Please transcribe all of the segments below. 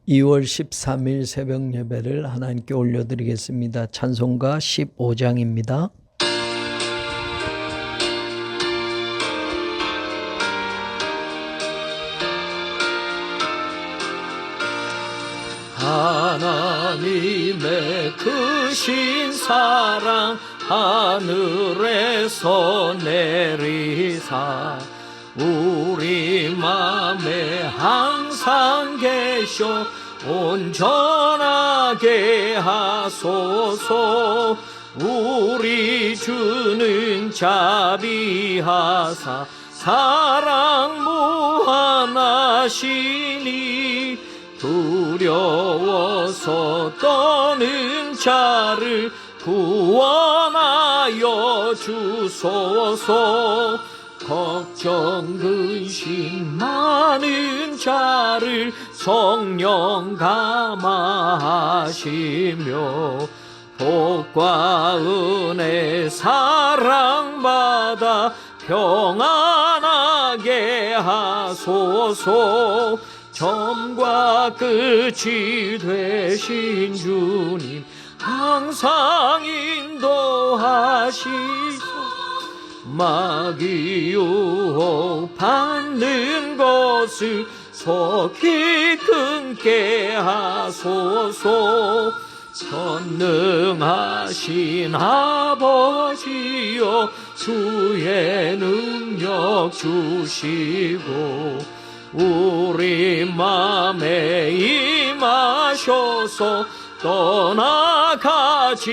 2월 13일 새벽 예배를 하나님께 올려드리겠습니다. 찬송가 15장입니다. 하나님의 크신 사랑 하늘에서 내리사 우리 맘에 항상 계셔 온전하게 하소서. 우리 주는 자비하사 사랑 무한하시니 두려워서 떠는 자를 구원하여 주소서. 걱정 근심 많은 자를 성령 감화하시며 복과 은혜 사랑받아 평안하게 하소서. 처음과 끝이 되신 주님 항상 인도하시소. 마귀 유혹 받는 것을 속히 끊게 하소서. 전능하신 아버지여 주의 능력 주시고 우리 맘에 임하셔서 떠나가지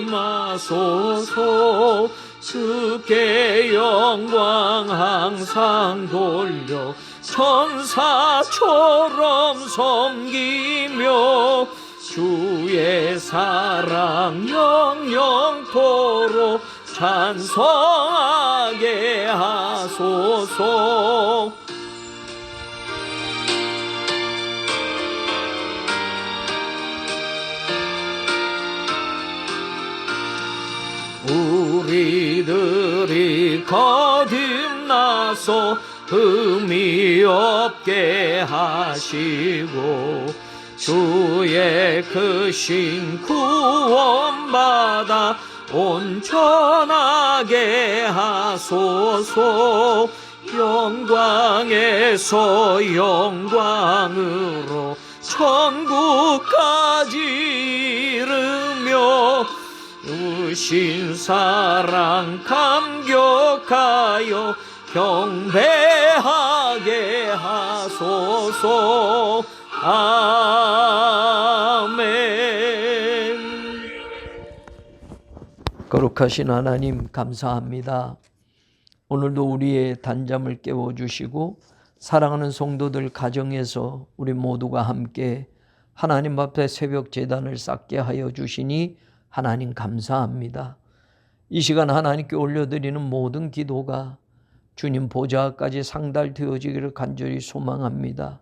마소서. 주께 영광 항상 돌려 천사처럼 섬기며 주의 사랑 영영토록 찬송하게 하소서. 우리들이 거듭나서 흠이 없게 하시고 주의 크신 구원받아 온전하게 하소서. 영광에서 영광으로 천국까지 이르며 우신 사랑 감격하여 경배하게 하소서. 아멘. 거룩하신 하나님 감사합니다. 오늘도 우리의 단잠을 깨워주시고 사랑하는 성도들 가정에서 우리 모두가 함께 하나님 앞에 새벽 제단을 쌓게 하여 주시니 하나님 감사합니다. 이 시간 하나님께 올려드리는 모든 기도가 주님 보좌까지 상달되어지기를 간절히 소망합니다.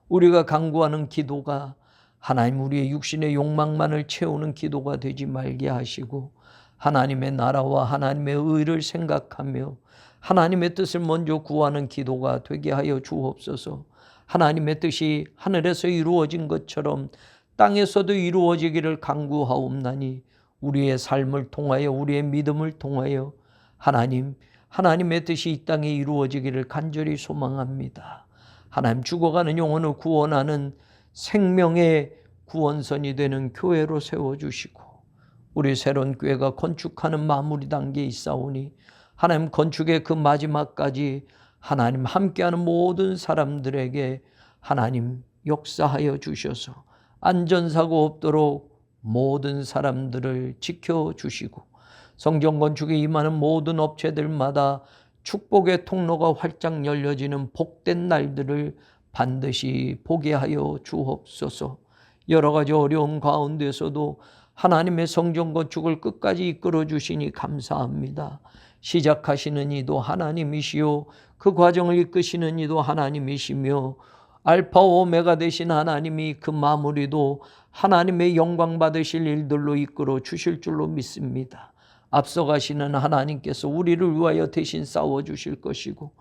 우리가 간구하는 기도가 하나님 우리의 육신의 욕망만을 채우는 기도가 되지 말게 하시고 하나님의 나라와 하나님의 의를 생각하며 하나님의 뜻을 먼저 구하는 기도가 되게 하여 주옵소서. 하나님의 뜻이 하늘에서 이루어진 것처럼 땅에서도 이루어지기를 간구하옵나니 우리의 삶을 통하여 우리의 믿음을 통하여 하나님의 뜻이 이 땅에 이루어지기를 간절히 소망합니다. 하나님 죽어가는 영혼을 구원하는 생명의 구원선이 되는 교회로 세워주시고 우리 새로운 교회가 건축하는 마무리 단계에 있사오니 하나님 건축의 그 마지막까지 하나님 함께하는 모든 사람들에게 하나님 역사하여 주셔서 안전사고 없도록 모든 사람들을 지켜주시고 성전 건축에 임하는 모든 업체들마다 축복의 통로가 활짝 열려지는 복된 날들을 반드시 보게 하여 주옵소서. 여러 가지 어려움 가운데서도 하나님의 성전 건축을 끝까지 이끌어 주시니 감사합니다. 시작하시는 이도 하나님이시요 그 과정을 이끄시는 이도 하나님이시며 알파 오메가 되신 하나님이 그 마무리도 하나님의 영광 받으실 일들로 이끌어 주실 줄로 믿습니다. 앞서가시는 하나님께서 우리를 위하여 대신 싸워주실 것이고,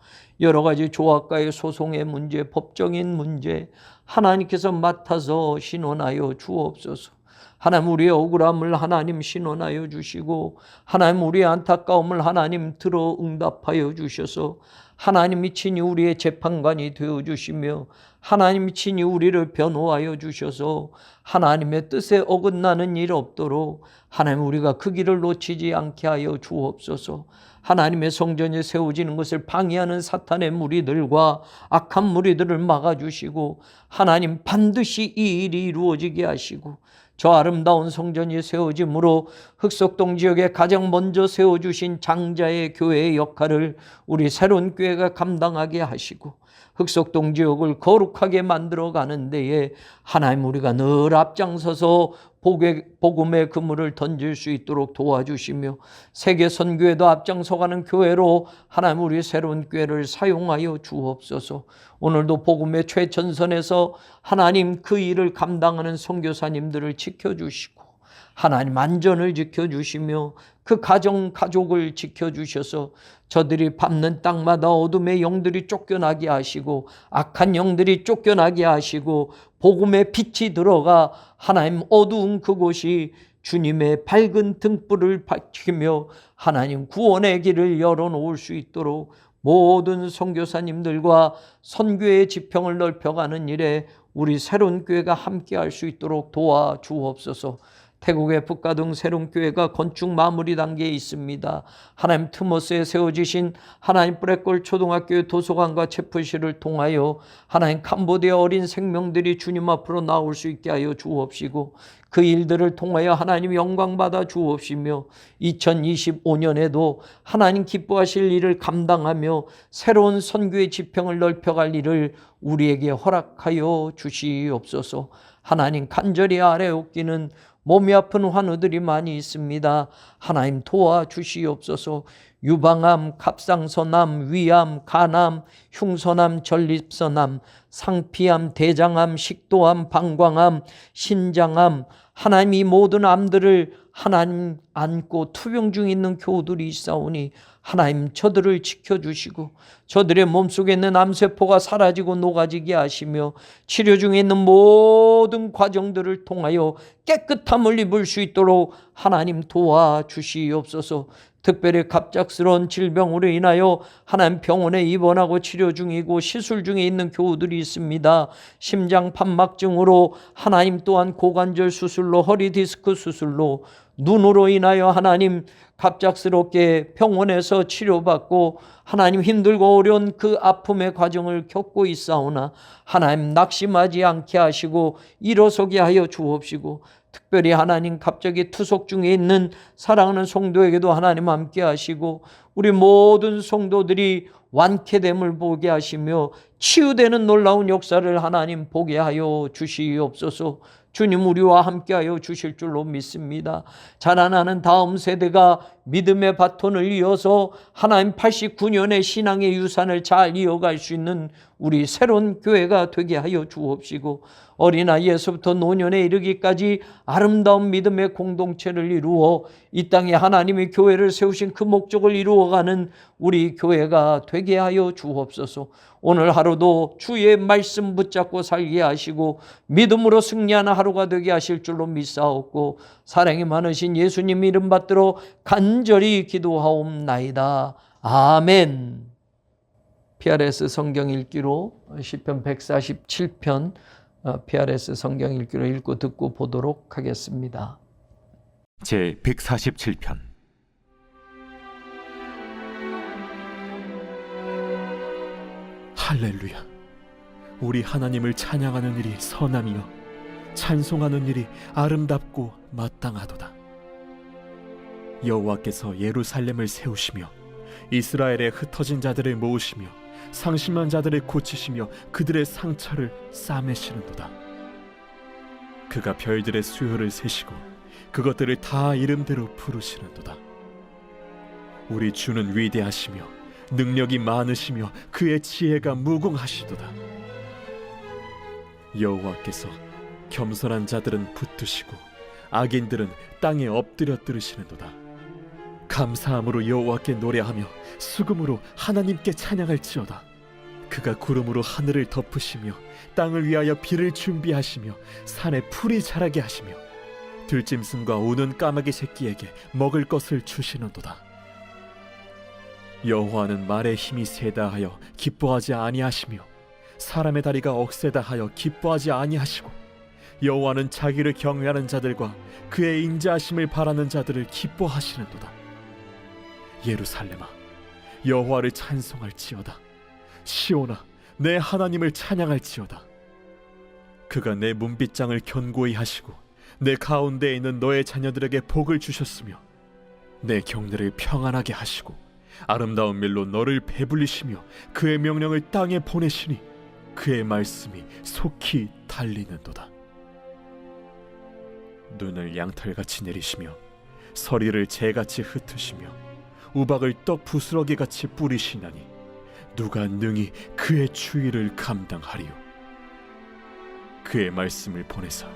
여러 가지 조합과의 소송의 문제, 법적인 문제 하나님께서 맡아서 신원하여 주옵소서. 하나님, 우리의 억울함을 하나님 신원하여 주시고, 하나님 우리의 안타까움을 하나님 들어 응답하여 주셔서 하나님이 친히 우리의 재판관이 되어주시며, 하나님이 친히 우리를 변호하여 주셔서 하나님의 뜻에 어긋나는 일 없도록 하나님 우리가 그 길을 놓치지 않게 하여 주옵소서. 하나님의 성전이 세워지는 것을 방해하는 사탄의 무리들과 악한 무리들을 막아주시고, 하나님 반드시 이 일이 이루어지게 하시고, 저 아름다운 성전이 세워짐으로 흑석동 지역에 가장 먼저 세워주신 장자의 교회의 역할을 우리 새로운 교회가 감당하게 하시고, 흑석동 지역을 거룩하게 만들어가는 데에 하나님 우리가 늘 앞장서서 복음의 그물을 던질 수 있도록 도와주시며, 세계 선교에도 앞장서가는 교회로 하나님 우리 새로운 교회를 사용하여 주옵소서. 오늘도 복음의 최전선에서 하나님 그 일을 감당하는 선교사님들을 지켜주시고, 하나님 안전을 지켜주시며 그 가족을 지켜주셔서 저들이 밟는 땅마다 어둠의 영들이 쫓겨나게 하시고, 악한 영들이 쫓겨나게 하시고, 복음의 빛이 들어가 하나님 어두운 그곳이 주님의 밝은 등불을 밝히며 하나님 구원의 길을 열어놓을 수 있도록 모든 선교사님들과 선교의 지평을 넓혀가는 일에 우리 새로운 교회가 함께할 수 있도록 도와주옵소서. 태국의 북가동 새로운 교회가 건축 마무리 단계에 있습니다. 하나님 트모스에 세워지신 하나님 브레골 초등학교의 도서관과 체프실을 통하여 하나님 캄보디아 어린 생명들이 주님 앞으로 나올 수 있게 하여 주옵시고, 그 일들을 통하여 하나님 영광 받아 주옵시며, 2025년에도 하나님 기뻐하실 일을 감당하며 새로운 선교의 지평을 넓혀갈 일을 우리에게 허락하여 주시옵소서. 하나님 간절히 아뢰옵기는 몸이 아픈 환우들이 많이 있습니다. 하나님 도와주시옵소서. 유방암, 갑상선암, 위암, 간암, 흉선암, 전립선암, 상피암, 대장암, 식도암, 방광암, 신장암, 하나님 이 모든 암들을 하나님 안고 투병 중에 있는 교우들이 있사오니 하나님 저들을 지켜주시고, 저들의 몸속에 있는 암세포가 사라지고 녹아지게 하시며, 치료 중에 있는 모든 과정들을 통하여 깨끗함을 입을 수 있도록 하나님 도와주시옵소서. 특별히 갑작스러운 질병으로 인하여 하나님 병원에 입원하고 치료 중이고 시술 중에 있는 교우들이 있습니다. 심장 판막증으로, 하나님 또한 고관절 수술로, 허리 디스크 수술로, 눈으로 인하여 하나님 갑작스럽게 병원에서 치료받고 하나님 힘들고 어려운 그 아픔의 과정을 겪고 있사오나 하나님 낙심하지 않게 하시고 일어서게 하여 주옵시고, 특별히 하나님 갑자기 투석 중에 있는 사랑하는 성도에게도 하나님 함께 하시고, 우리 모든 성도들이 완쾌됨을 보게 하시며 치유되는 놀라운 역사를 하나님 보게 하여 주시옵소서. 주님 우리와 함께하여 주실 줄로 믿습니다. 자라나는 다음 세대가 믿음의 바톤을 이어서 하나님 89년의 신앙의 유산을 잘 이어갈 수 있는 우리 새로운 교회가 되게 하여 주옵시고, 어린아이에서부터 노년에 이르기까지 아름다운 믿음의 공동체를 이루어 이 땅에 하나님의 교회를 세우신 그 목적을 이루어가는 우리 교회가 되게 하여 주옵소서. 오늘 하루도 주의 말씀 붙잡고 살게 하시고 믿음으로 승리하는 하루가 되게 하실 줄로 믿사옵고, 사랑이 많으신 예수님 이름 받들어 간절히 기도하옵나이다. 아멘. PRS 성경 읽기로 시편 147편 PRS 성경 읽기로 읽고 듣고 보도록 하겠습니다. 제 147편. 할렐루야. 우리 하나님을 찬양하는 일이 선함이요 찬송하는 일이 아름답고 마땅하도다. 여호와께서 예루살렘을 세우시며 이스라엘의 흩어진 자들을 모으시며 상심한 자들을 고치시며 그들의 상처를 싸매시는도다. 그가 별들의 수요를 세시고 그것들을 다 이름대로 부르시는도다. 우리 주는 위대하시며 능력이 많으시며 그의 지혜가 무궁하시도다. 여호와께서 겸손한 자들은 붙드시고 악인들은 땅에 엎드려 들으시는도다. 감사함으로 여호와께 노래하며 수금으로 하나님께 찬양할지어다. 그가 구름으로 하늘을 덮으시며 땅을 위하여 비를 준비하시며 산에 풀이 자라게 하시며 들짐승과 우는 까마귀 새끼에게 먹을 것을 주시는도다. 여호와는 말에 힘이 세다 하여 기뻐하지 아니하시며 사람의 다리가 억세다 하여 기뻐하지 아니하시고 여호와는 자기를 경외하는 자들과 그의 인자하심을 바라는 자들을 기뻐하시는도다. 예루살렘아, 여호와를 찬송할지어다. 시온아, 내 하나님을 찬양할지어다. 그가 내 문빗장을 견고히 하시고 내 가운데에 있는 너의 자녀들에게 복을 주셨으며 내 경내를 평안하게 하시고 아름다운 밀로 너를 배불리시며 그의 명령을 땅에 보내시니 그의 말씀이 속히 달리는도다. 눈을 양털같이 내리시며 서리를 재같이 흩으시며 우박을 떡 부스러기같이 뿌리시나니 누가 능히 그의 추위를 감당하리요. 그의 말씀을 보내사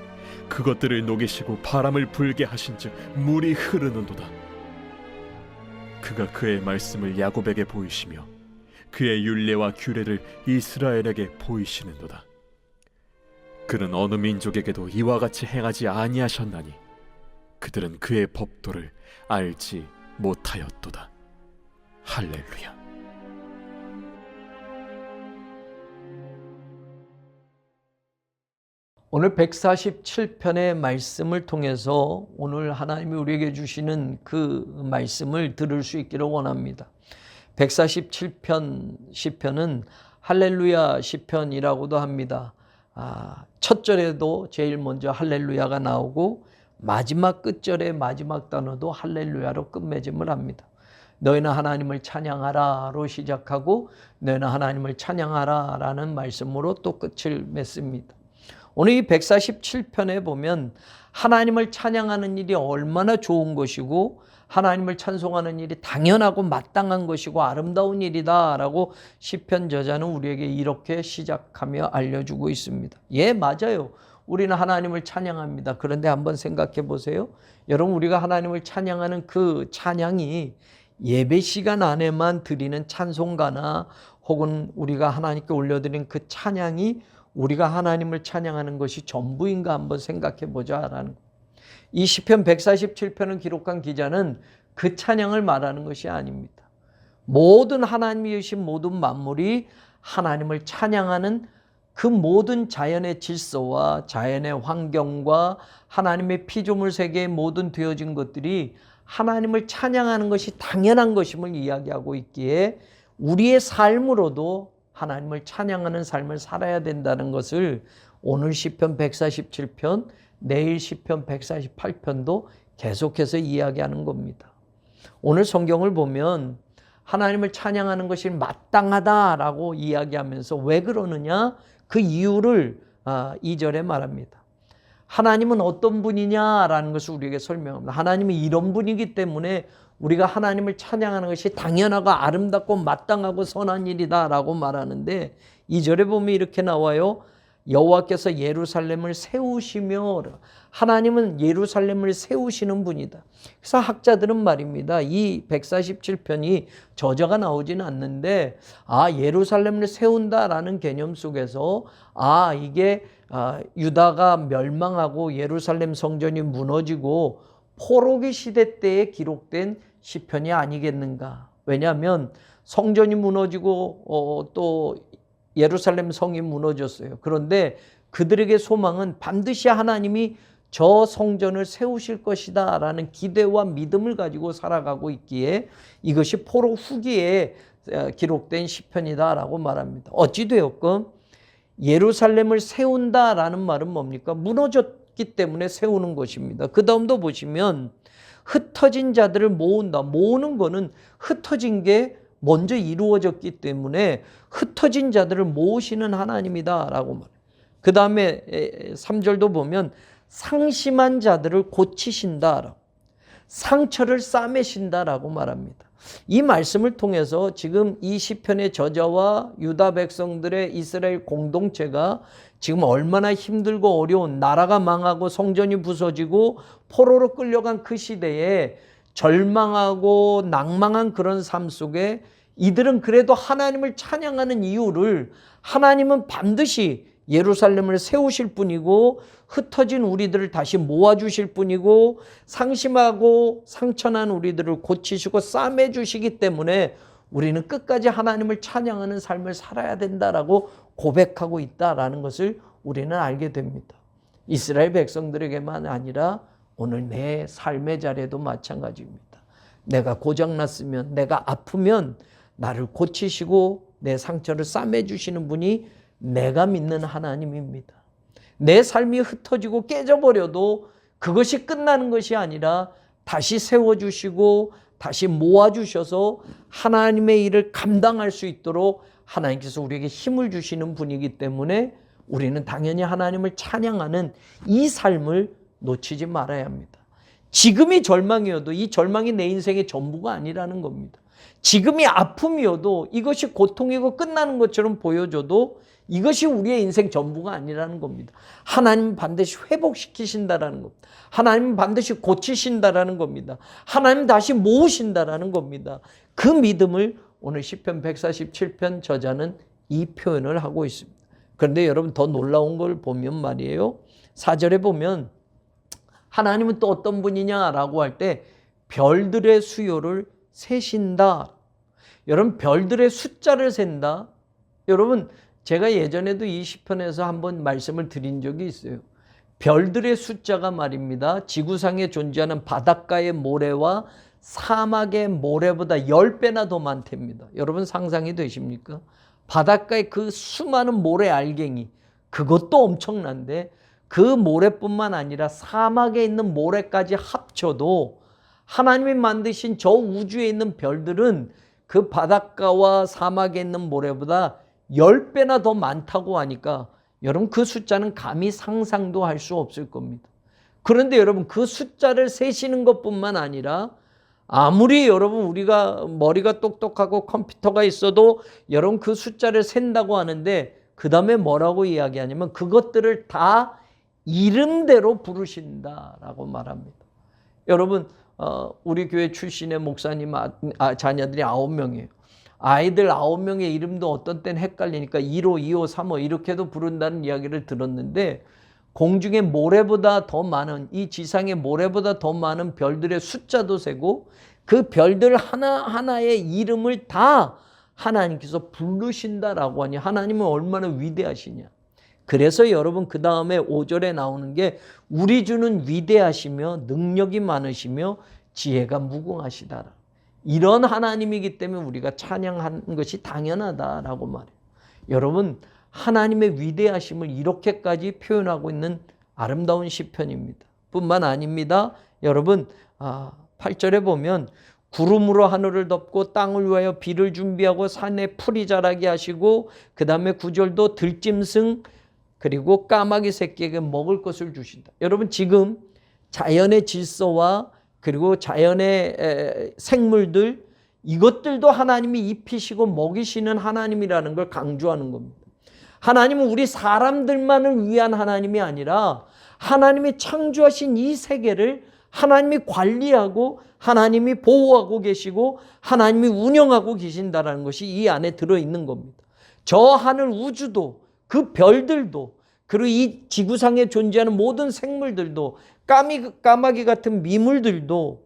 그것들을 녹이시고 바람을 불게 하신즉 물이 흐르는도다. 그가 그의 말씀을 야곱에게 보이시며 그의 율례와 규례를 이스라엘에게 보이시는도다. 그는 어느 민족에게도 이와 같이 행하지 아니하셨나니 그들은 그의 법도를 알지 못하였도다. 할렐루야. 오늘 147편의 말씀을 통해서 오늘 하나님이 우리에게 주시는 그 말씀을 들을 수 있기를 원합니다. 147편 시편은 할렐루야 시편이라고도 합니다. 첫 절에도 제일 먼저 할렐루야가 나오고 마지막 끝절의 마지막 단어도 할렐루야로 끝맺음을 합니다. 너희는 하나님을 찬양하라로 시작하고 너희는 하나님을 찬양하라라는 말씀으로 또 끝을 맺습니다. 오늘 이 147편에 보면 하나님을 찬양하는 일이 얼마나 좋은 것이고 하나님을 찬송하는 일이 당연하고 마땅한 것이고 아름다운 일이다라고 시편 저자는 우리에게 이렇게 시작하며 알려주고 있습니다. 예, 맞아요. 우리는 하나님을 찬양합니다. 그런데 한번 생각해 보세요. 여러분, 우리가 하나님을 찬양하는 그 찬양이 예배 시간 안에만 드리는 찬송가나 혹은 우리가 하나님께 올려드린 그 찬양이 우리가 하나님을 찬양하는 것이 전부인가 한번 생각해 보자라는 거예요. 이 시편 147편을 기록한 기자는 그 찬양을 말하는 것이 아닙니다. 모든 하나님이 주신 모든 만물이 하나님을 찬양하는 그 모든 자연의 질서와 자연의 환경과 하나님의 피조물 세계의 모든 되어진 것들이 하나님을 찬양하는 것이 당연한 것임을 이야기하고 있기에 우리의 삶으로도 하나님을 찬양하는 삶을 살아야 된다는 것을 오늘 시편 147편, 내일 시편 148편도 계속해서 이야기하는 겁니다. 오늘 성경을 보면 하나님을 찬양하는 것이 마땅하다라고 이야기하면서 왜 그러느냐? 그 이유를 2절에 말합니다. 하나님은 어떤 분이냐라는 것을 우리에게 설명합니다. 하나님이 이런 분이기 때문에 우리가 하나님을 찬양하는 것이 당연하고 아름답고 마땅하고 선한 일이다라고 말하는데 2절에 보면 이렇게 나와요. 여호와께서 예루살렘을 세우시며, 하나님은 예루살렘을 세우시는 분이다. 그래서 학자들은 말입니다. 이 147편이 저자가 나오지는 않는데 예루살렘을 세운다라는 개념 속에서 이게 유다가 멸망하고 예루살렘 성전이 무너지고 포로기 시대 때에 기록된 시편이 아니겠는가. 왜냐하면 성전이 무너지고 또 예루살렘 성이 무너졌어요. 그런데 그들에게 소망은 반드시 하나님이 저 성전을 세우실 것이다 라는 기대와 믿음을 가지고 살아가고 있기에 이것이 포로 후기에 기록된 시편이다 라고 말합니다. 어찌되었건 예루살렘을 세운다라는 말은 뭡니까? 무너졌기 때문에 세우는 것입니다. 그 다음도 보시면 흩어진 자들을 모은다. 모으는 거는 흩어진 게 먼저 이루어졌기 때문에 흩어진 자들을 모으시는 하나님이다 라고 말해요. 그 다음에 3절도 보면 상심한 자들을 고치신다, 상처를 싸매신다라고 말합니다. 이 말씀을 통해서 지금 이 시편의 저자와 유다 백성들의 이스라엘 공동체가 지금 얼마나 힘들고 어려운, 나라가 망하고 성전이 부서지고 포로로 끌려간 그 시대에 절망하고 낭망한 그런 삶 속에 이들은 그래도 하나님을 찬양하는 이유를 하나님은 반드시 예루살렘을 세우실 분이고 흩어진 우리들을 다시 모아주실 분이고 상심하고 상처난 우리들을 고치시고 싸매 주시기 때문에 우리는 끝까지 하나님을 찬양하는 삶을 살아야 된다라고 고백하고 있다라는 것을 우리는 알게 됩니다. 이스라엘 백성들에게만 아니라 오늘 내 삶의 자리에도 마찬가지입니다. 내가 고장났으면, 내가 아프면 나를 고치시고 내 상처를 싸매주시는 분이 내가 믿는 하나님입니다. 내 삶이 흩어지고 깨져버려도 그것이 끝나는 것이 아니라 다시 세워주시고 다시 모아주셔서 하나님의 일을 감당할 수 있도록 하나님께서 우리에게 힘을 주시는 분이기 때문에 우리는 당연히 하나님을 찬양하는 이 삶을 놓치지 말아야 합니다. 지금이 절망이어도 이 절망이 내 인생의 전부가 아니라는 겁니다. 지금이 아픔이어도 이것이 고통이고 끝나는 것처럼 보여줘도 이것이 우리의 인생 전부가 아니라는 겁니다. 하나님은 반드시 회복시키신다라는 겁니다. 하나님은 반드시 고치신다라는 겁니다. 하나님은 다시 모으신다라는 겁니다. 그 믿음을 오늘 시편 147편 저자는 이 표현을 하고 있습니다. 그런데 여러분 더 놀라운 걸 보면 말이에요. 4절에 보면 하나님은 또 어떤 분이냐라고 할 때 별들의 수요를 세신다. 여러분 별들의 숫자를 센다. 여러분 제가 예전에도 이 시편에서 한번 말씀을 드린 적이 있어요. 별들의 숫자가 말입니다. 지구상에 존재하는 바닷가의 모래와 사막의 모래보다 10배나 더 많답니다. 여러분 상상이 되십니까? 바닷가의 그 수많은 모래 알갱이, 그것도 엄청난데 그 모래뿐만 아니라 사막에 있는 모래까지 합쳐도 하나님이 만드신 저 우주에 있는 별들은 그 바닷가와 사막에 있는 모래보다 10배나 더 많다고 하니까 여러분 그 숫자는 감히 상상도 할 수 없을 겁니다. 그런데 여러분 그 숫자를 세시는 것뿐만 아니라 아무리 여러분 우리가 머리가 똑똑하고 컴퓨터가 있어도 여러분 그 숫자를 센다고 하는데 그 다음에 뭐라고 이야기하냐면 그것들을 다 이름대로 부르신다라고 말합니다. 여러분 우리 교회 출신의 목사님 자녀들이 9명이에요. 아이들 9명의 이름도 어떤 때는 헷갈리니까 1호, 2호, 3호 이렇게도 부른다는 이야기를 들었는데 공중의 모래보다 더 많은 이 지상의 모래보다 더 많은 별들의 숫자도 세고 그 별들 하나하나의 이름을 다 하나님께서 부르신다라고 하니 하나님은 얼마나 위대하시냐. 그래서 여러분 그 다음에 5절에 나오는 게 우리 주는 위대하시며 능력이 많으시며 지혜가 무궁하시다라. 이런 하나님이기 때문에 우리가 찬양하는 것이 당연하다라고 말해요. 여러분 하나님의 위대하심을 이렇게까지 표현하고 있는 아름다운 시편입니다. 뿐만 아닙니다. 여러분 8절에 보면 구름으로 하늘을 덮고 땅을 위하여 비를 준비하고 산에 풀이 자라게 하시고 그 다음에 9절도 들짐승 그리고 까마귀 새끼에게 먹을 것을 주신다. 여러분 지금 자연의 질서와 그리고 자연의 생물들 이것들도 하나님이 입히시고 먹이시는 하나님이라는 걸 강조하는 겁니다. 하나님은 우리 사람들만을 위한 하나님이 아니라 하나님이 창조하신 이 세계를 하나님이 관리하고 하나님이 보호하고 계시고 하나님이 운영하고 계신다는 것이 이 안에 들어있는 겁니다. 저 하늘 우주도 그 별들도 그리고 이 지구상에 존재하는 모든 생물들도 까마귀 같은 미물들도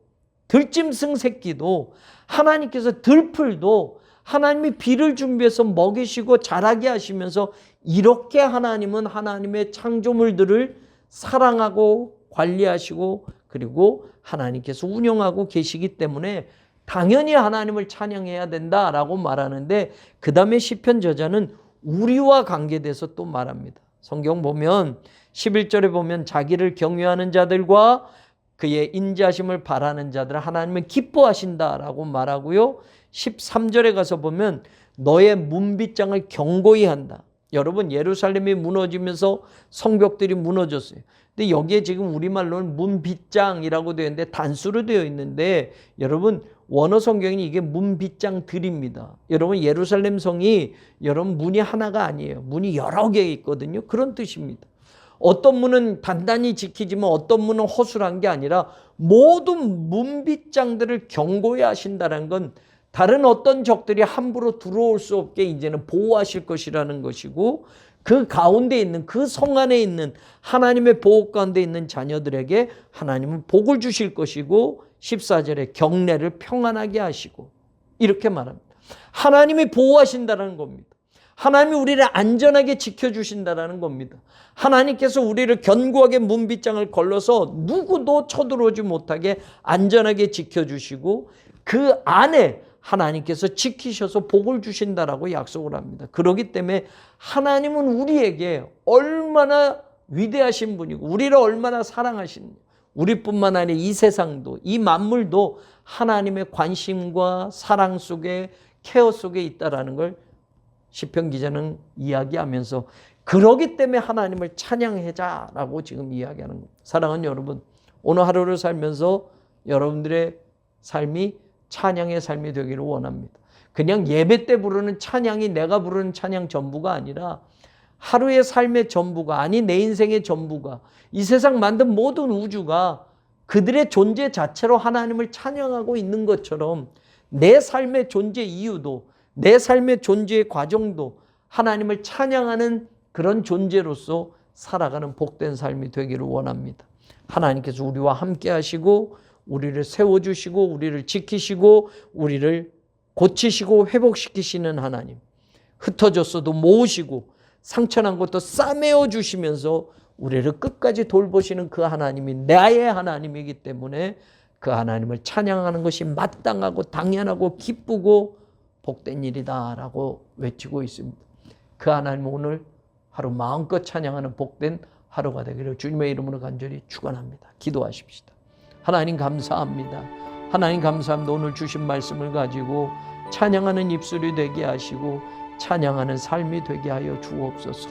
들짐승 새끼도 하나님께서 들풀도 하나님이 비를 준비해서 먹이시고 자라게 하시면서 이렇게 하나님은 하나님의 창조물들을 사랑하고 관리하시고 그리고 하나님께서 운영하고 계시기 때문에 당연히 하나님을 찬양해야 된다라고 말하는데 그 다음에 시편 저자는 우리와 관계돼서 또 말합니다. 성경 보면 11절에 보면 자기를 경외하는 자들과 그의 인자심을 바라는 자들 하나님은 기뻐하신다라고 말하고요. 13절에 가서 보면 너의 문빗장을 견고히 한다. 여러분 예루살렘이 무너지면서 성벽들이 무너졌어요. 근데 여기에 지금 우리말로는 문빗장이라고 되어 있는데 단수로 되어 있는데 여러분 원어 성경에는 이게 문빗장들입니다. 여러분 예루살렘 성이 여러분 문이 하나가 아니에요. 문이 여러 개 있거든요. 그런 뜻입니다. 어떤 문은 단단히 지키지만 어떤 문은 허술한 게 아니라 모든 문빗장들을 경고해야 하신다는 건 다른 어떤 적들이 함부로 들어올 수 없게 이제는 보호하실 것이라는 것이고, 그 가운데 있는, 그 성 안에 있는 하나님의 보호 가운데 있는 자녀들에게 하나님은 복을 주실 것이고, 14절에 경내를 평안하게 하시고, 이렇게 말합니다. 하나님이 보호하신다는 겁니다. 하나님이 우리를 안전하게 지켜주신다는 겁니다. 하나님께서 우리를 견고하게 문빗장을 걸러서 누구도 쳐들어오지 못하게 안전하게 지켜주시고, 그 안에 하나님께서 지키셔서 복을 주신다라고 약속을 합니다. 그렇기 때문에 하나님은 우리에게 얼마나 위대하신 분이고 우리를 얼마나 사랑하시는지, 우리뿐만 아니라 이 세상도, 이 만물도 하나님의 관심과 사랑 속에, 케어 속에 있다라는 걸 시편 기자는 이야기하면서, 그러기 때문에 하나님을 찬양하자라고 지금 이야기하는 겁니다. 사랑하는 여러분, 오늘 하루를 살면서 여러분들의 삶이 찬양의 삶이 되기를 원합니다. 그냥 예배 때 부르는 찬양이 내가 부르는 찬양 전부가 아니라 하루의 삶의 전부가, 아니 내 인생의 전부가, 이 세상 만든 모든 우주가 그들의 존재 자체로 하나님을 찬양하고 있는 것처럼 내 삶의 존재 이유도, 내 삶의 존재의 과정도 하나님을 찬양하는 그런 존재로서 살아가는 복된 삶이 되기를 원합니다. 하나님께서 우리와 함께 하시고 우리를 세워주시고 우리를 지키시고 우리를 고치시고 회복시키시는 하나님, 흩어졌어도 모으시고 상처난 것도 싸매어 주시면서 우리를 끝까지 돌보시는 그 하나님이 나의 하나님이기 때문에 그 하나님을 찬양하는 것이 마땅하고 당연하고 기쁘고 복된 일이다라고 외치고 있습니다. 그 하나님 오늘 하루 마음껏 찬양하는 복된 하루가 되기를 주님의 이름으로 간절히 축원합니다. 기도하십시다. 하나님 감사합니다. 하나님 감사합니다. 오늘 주신 말씀을 가지고 찬양하는 입술이 되게 하시고 찬양하는 삶이 되게 하여 주옵소서.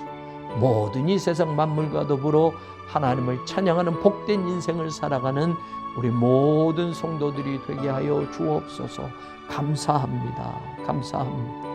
모든 이 세상 만물과 더불어 하나님을 찬양하는 복된 인생을 살아가는 우리 모든 성도들이 되게 하여 주옵소서. 감사합니다. 감사합니다.